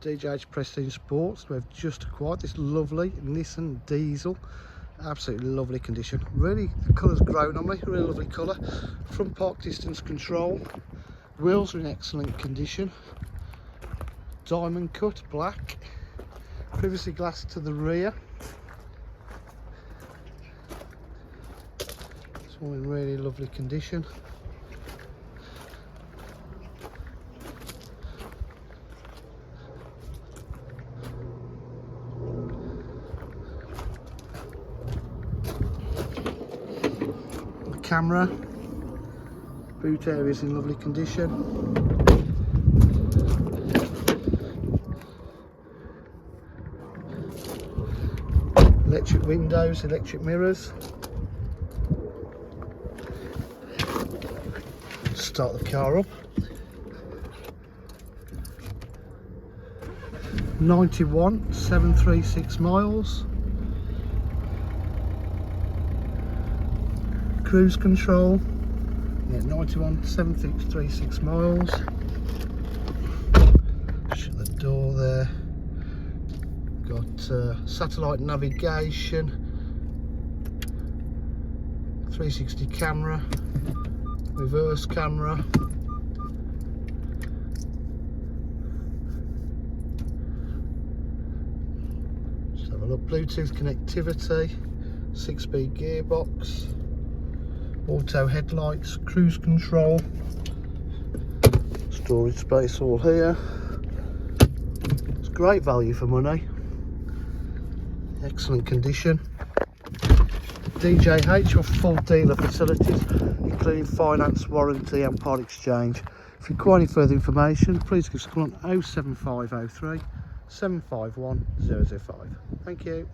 DJH Prestige Sports. We've just acquired this lovely Nissan Diesel. Absolutely lovely condition. Really, the colour's grown on me. Really lovely colour. Front park distance control. Wheels are in excellent condition. Diamond cut, black. Privacy glass to the rear. It's all in really lovely condition. Camera, boot area is in lovely condition. Electric windows, electric mirrors. Start the car up. 91,736 miles. Cruise control, yeah, 91,736 miles. Shut the door there. Got satellite navigation, 360 camera, reverse camera. Just have a look. Bluetooth connectivity, 6-speed gearbox. Auto headlights, cruise control, storage space all here. It's great value for money, excellent condition. DJH or full dealer facilities, including finance, warranty and part exchange. If you require any further information, please give us a call on 07503 751 005. Thank you.